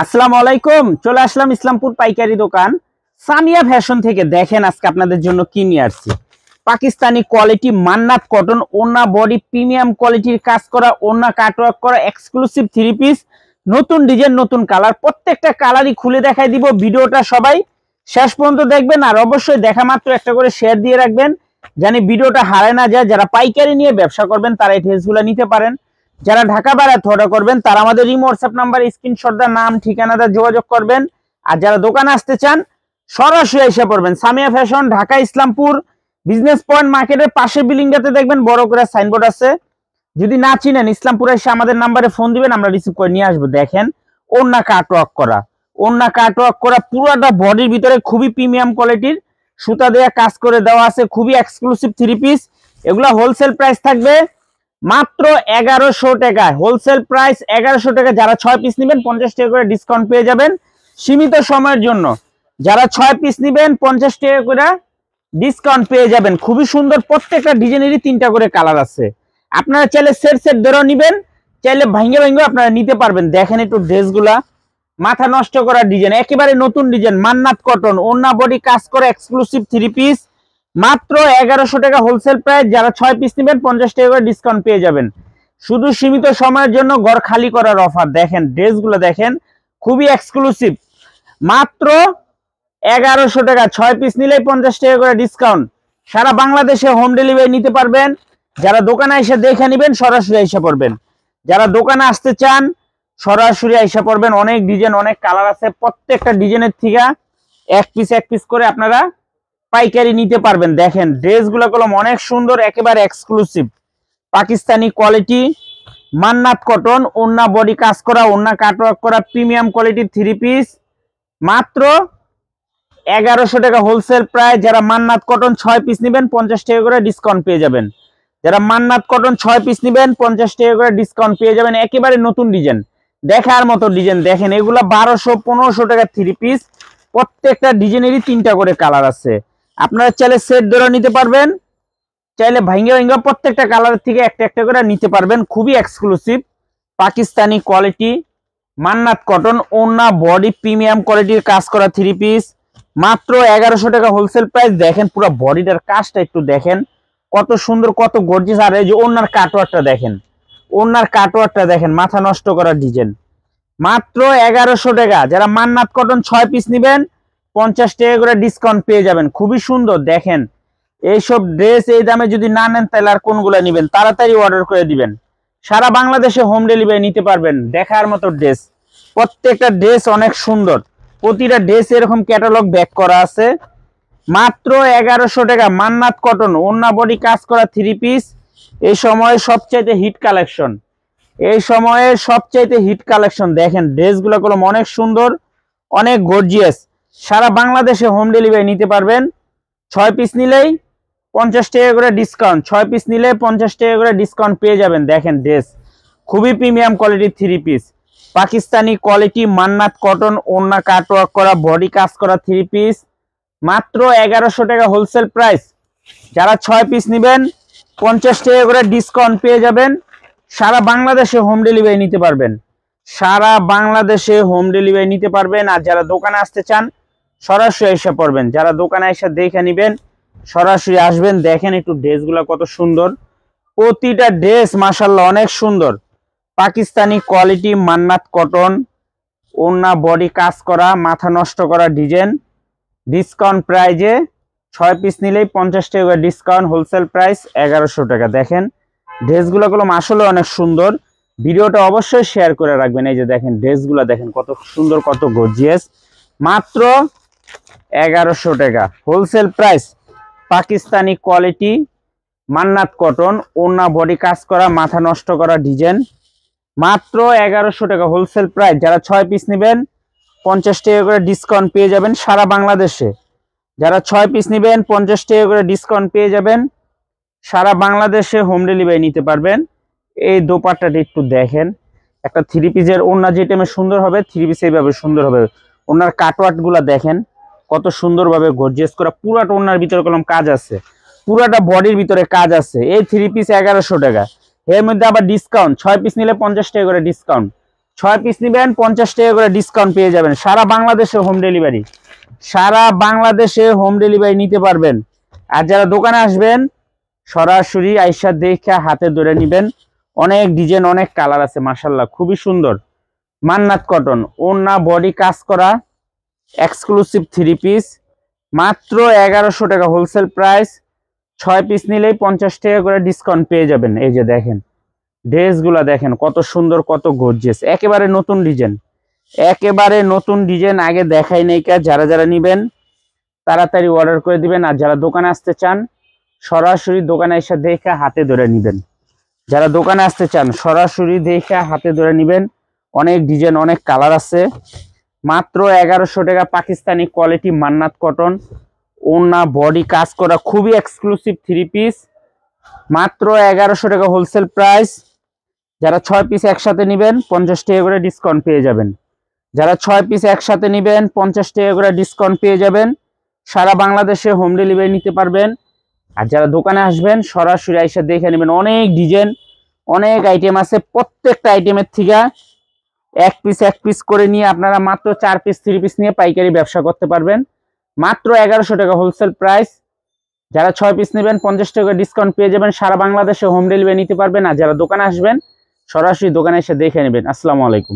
আসসালামু আলাইকুম। চলে আসলাম ইসলামপুর পাইকারি দোকান সামিয়া ফ্যাশন থেকে। দেখেন আজকে আপনাদের জন্য কি নিয়ে আসছি। পাকিস্তানি কোয়ালিটি মান্নাত কটন ওন্না বডি প্রিমিয়াম কোয়ালিটির কাজ করা, ওন্না কাটওয়ার্ক করা এক্সক্লুসিভ থ্রি পিস, নতুন ডিজাইন নতুন কালার। প্রত্যেকটা কালারই খুলে দেখাই দিব। ভিডিওটা সবাই শেষ পর্যন্ত দেখবেন, আর অবশ্যই দেখা মাত্র একটা করে শেয়ার দিয়ে রাখবেন জানি ভিডিওটা হারায় না যায়। যারা পাইকারি নিয়ে ব্যবসা করবেন তারা এই ড্রেসগুলো নিতে পারেন। যারা ঢাকা বাইরে অর্ডার করবেন তারা আমাদের ইমো হোয়াটসঅ্যাপ নাম্বার স্ক্রিনশট দা নাম ঠিকানাটা যোগাযোগ করবেন। আর যারা দোকানে আসতে চান সরাসরি এসে পড়বেন। Samia fashion, Dhaka Islampur business point মার্কেটের পাশের বিল্ডিংটাতে দেখবেন বড় করে সাইনবোর্ড আছে। যদি না চিনেন ইসলামপুরে এসে আমাদের নাম্বারে ফোন দিবেন, আমরা রিসিভ করে নিয়ে আসবো। দেখেন ওন্না কাটওয়ার্ক করা, ওন্না কাটওয়ার্ক করা পুরোটা বডির ভিতরে খুবই প্রিমিয়াম কোয়ালিটির সুতা দেয়া কাজ করে দেওয়া আছে। খুবই এক্সক্লুসিভ থ্রি পিস। এগুলা হোলসেল প্রাইস থাকবে মাত্র 1100 টাকা। হোলসেল প্রাইস 1100 টাকা। যারা 6 পিস নেবেন 50 টাকা করে ডিসকাউন্ট পেয়ে যাবেন সীমিত সময়ের জন্য। যারা 6 পিস নেবেন 50 টাকা করে ডিসকাউন্ট পেয়ে যাবেন। খুবই সুন্দর, প্রত্যেকটা ডিজাইনেরই 3টা করে কালার আছে। আপনারা চাইলে সেট সেট ধরেও নেবেন, চাইলে ভাঙ্গে ভাঙ্গে আপনারা নিতে পারবেন। দেখেন একটু ড্রেসগুলা, মাথা নষ্ট করা ডিজাইন, একেবারে নতুন ডিজাইন মান্নাত কটন ওন্না বডি কাজ করা এক্সক্লুসিভ থ্রি পিস মাত্র 1100 টাকা হোলসেল প্রাইস। যারা 6 পিস নেবেন 50 টাকা করে ডিসকাউন্ট পেয়ে যাবেন। শুধু সীমিত সময়ের জন্য ঘর খালি করার অফার। দেখেন ড্রেসগুলো দেখেন, খুবই এক্সক্লুসিভ। মাত্র 1100 টাকা, 6 পিস নিলেই 50 টাকা করে ডিসকাউন্ট। সারা বাংলাদেশে হোম ডেলিভারি নিতে পারবেন। যারা দোকানে এসে দেখে নেবেন সরাসরি এসে পড়বেন। যারা দোকানে আসতে চান সরাসরি এসে পড়বেন। অনেক ডিজাইন অনেক কালার আছে। প্রত্যেকটা ডিজাইনের থেকে এক পিস করে আপনারা পাইকারি নিতে পারবেন। দেখেন ড্রেসগুলো কলম অনেক সুন্দর, একেবারে এক্সক্লুসিভ পাকিস্তানি কোয়ালিটি মান্নাত কটন ওন্না বডি কাজ করা, ওন্না কাটওয়ার্ক করা প্রিমিয়াম কোয়ালিটির থ্রি পিস মাত্র 1100 টাকা হোলসেল প্রাইস। যারা মান্নাত কটন 6 পিস নেবেন 50 টাকা করে ডিসকাউন্ট পেয়ে যাবেন। যারা মান্নাত কটন 6 পিস নেবেন 50 টাকা করে ডিসকাউন্ট পেয়ে যাবেন। একেবারে নতুন ডিজাইন, দেখার মতো ডিজাইন। দেখেন এগুলা 1200-1500 টাকা থ্রি পিস। প্রত্যেকটা ডিজাইনেরই 3টা করে কালার আছে। আপনারা চাইলে সেট ধরে নিতে পারবেন, চাইলে ভাঙ্গা প্রত্যেকটা কালারের থেকে একটা একটা করে নিতে পারবেন। খুবই এক্সক্লুসিভ পাকিস্তানি কোয়ালিটি মান্নাত কটন ওন্না বডি প্রিমিয়াম কোয়ালিটির কাজ করা থ্রি পিস মাত্র 1100 টাকা হোলসেল প্রাইস। দেখেন পুরো বডিটার কাজটা একটু দেখেন, কত সুন্দর কত গর্জিয়াস। আর এই যে ওন্নার কাটওয়ার্কটা দেখেন, ওন্নার কাটওয়ার্কটা দেখেন, মাথা নষ্ট করা ডিজাইন। মাত্র 1100 টাকা। যারা মান্নাত কটন 6 পিস নেবেন 50 টাকা করে ডিসকাউন্ট পেয়ে যাবেন। খুবই সুন্দর। দেখেন এইসব ড্রেস এই দামে যদি না নেন তাহলে আর কোনগুলো নেবেন। তাড়াতাড়ি অর্ডার করে দিবেন, সারা বাংলাদেশে হোম ডেলিভারি নিতে পারবেন। দেখার মতো ড্রেস, প্রত্যেকটা ড্রেস অনেক সুন্দর। প্রতিটা ড্রেস এরকম ক্যাটালগ ব্যাক করা আছে। মাত্র 1100 টাকা মান্নাত কটন ওন্না বডি কাজ করা থ্রি পিস। এই সময়ে সবচাইতে হিট কালেকশন, এই সময়ে সবচাইতে হিট কালেকশন। দেখেন ড্রেসগুলো কলম অনেক সুন্দর, অনেক গর্জিয়াস। সারা বাংলাদেশে হোম ডেলিভারি নিতে পারবেন। 6 পিস নিলেই 50 টাকা করে ডিসকাউন্ট, 6 পিস নিলে 50 টাকা করে ডিসকাউন্ট পেয়ে যাবেন। দেখেন ড্রেস খুবই প্রিমিয়াম কোয়ালিটির থ্রি পিস পাকিস্তানি কোয়ালিটি মান্নাত কটন ওন্না কাটওয়ার্ক করা বডি কাজ করা থ্রি পিস মাত্র 1100 টাকা হোলসেল প্রাইস। যারা 6 পিস নেবেন 50 টাকা করে ডিসকাউন্ট পেয়ে যাবেন। সারা বাংলাদেশে হোম ডেলিভারি নিতে পারবেন, সারা বাংলাদেশে হোম ডেলিভারি নিতে পারবেন। আর যারা দোকানে আসতে চান সরাসরি এসে পড়বেন। যারা দোকানে এসে দেখে নেবেন সরাসরি আসবেন। দেখেন একটু ড্রেসগুলো কত সুন্দর, প্রতিটা ড্রেস মাশাআল্লাহ অনেক সুন্দর। পাকিস্তানি কোয়ালিটি মান্নাত কটন ওন্না বডি কাজ করা মাথা নষ্ট করা ডিজাইন। ডিসকাউন্ট প্রাইজে 6 পিস নিলেই 50 টাকা ডিসকাউন্ট, হোলসেল প্রাইস 1100 টাকা। দেখেন ড্রেসগুলো গুলো আসলে অনেক সুন্দর। ভিডিওটা অবশ্যই শেয়ার করে রাখবেন। এই যে দেখেন ড্রেসগুলো দেখেন কত সুন্দর কত গর্জিয়াস। মাত্র 1100 টাকা হোলসেল প্রাইস। পাকিস্তানি কোয়ালিটি মান্নাত কটন ওন্না বডি কাজ করা মাথা নষ্ট করা ডিজাইন মাত্র 1100 টাকা হোলসেল প্রাইস। যারা 6 পিস নেবেন 50 টাকা করে ডিসকাউন্ট পেয়ে যাবেন সারা বাংলাদেশে। যারা 6 পিস নেবেন 50 টাকা করে ডিসকাউন্ট পেয়ে যাবেন। সারা বাংলাদেশে হোম ডেলিভারি নিতে পারবেন। এই দোপাট্টাটা একটু দেখেন, একটা থ্রি পিসের ওন্না যে টাইমে সুন্দর হবে থ্রি পিস এইভাবে সুন্দর হবে। ওনার কাটওয়ার্ক গুলা দেখেন কত সুন্দরভাবে গর্জিয়াস করা। পুরাটা ওনার ভিতরে কলম কাজ আছে, পুরাটা বডির ভিতরে কাজ আছে। এই থ্রি পিস 1100 টাকা। এর মধ্যে আবার ডিসকাউন্ট, 6 পিস নিলে 50 টাকা করে ডিসকাউন্ট। 6 পিস নেবেন 50 টাকা করে ডিসকাউন্ট পেয়ে যাবেন। সারা বাংলাদেশে হোম ডেলিভারি, সারা বাংলাদেশে হোম ডেলিভারি নিতে পারবেন। আর যারা দোকানে আসবেন সরাসরি আইসা দেখে হাতে ধরে নেবেন। অনেক ডিজাইন, অনেক কালার আছে, মাশাআল্লাহ খুবই সুন্দর। মান্নাত কটন, ওড়না বডি কাজ করা, এক্সক্লুসিভ 3 পিস, মাত্র 1100 টাকা হোলসেল প্রাইস। 6 পিস নিলেই 50 টাকা করে ডিসকাউন্ট পেয়ে যাবেন। এই যে দেখেন ড্রেসগুলো, দেখেন কত সুন্দর, কত গর্জিয়াস, একেবারে নতুন ডিজাইন, একেবারে নতুন ডিজাইন, আগে দেখাই নাই কা। যারা যারা নেবেন তাড়াতাড়ি অর্ডার করে দিবেন। আর যারা দোকানে আসতে চান সরাসরি দোকানে এসে দেখে হাতে ধরে নেবেন। যারা দোকানে আসতে চান সরাসরি দেখে হাতে ধরে নেবেন। অনেক ডিজাইন, অনেক কালার আছে। মাত্র 1100 টাকা পাকিস্তানি কোয়ালিটি মান্নাত কটন, ওড়না বডি কাজ করা, খুবই এক্সক্লুসিভ 3 পিস, মাত্র 1100 টাকা হোলসেল প্রাইস। যারা 6 পিস একসাথে নেবেন 50 টাকা করে ডিসকাউন্ট পেয়ে যাবেন। যারা 6 পিস একসাথে নেবেন 50 টাকা করে ডিসকাউন্ট পেয়ে যাবেন। সারা বাংলাদেশে হোম ডেলিভারি নিতে পারবেন। আর যারা দোকানে আসবেন সরাসরি এসে দেখে নেবেন। অনেক ডিজাইন, অনেক আইটেম আছে। প্রত্যেকটা আইটেমের থেকে এক পিস করে নিয়ে আপনারা মাত্র 4 পিস 3 পিস নিয়ে পাইকারি ব্যবসা করতে পারবেন। মাত্র 1100 টাকা হোলসেল প্রাইস। যারা 6 পিস নেবেন 50 টাকা ডিসকাউন্ট পেয়ে যাবেন। সারা বাংলাদেশে হোম ডেলিভারি নিতে পারবেন। আর যারা দোকানে আসবেন সরাসরি দোকানে এসে দেখে নেবেন। আসসালামু আলাইকুম।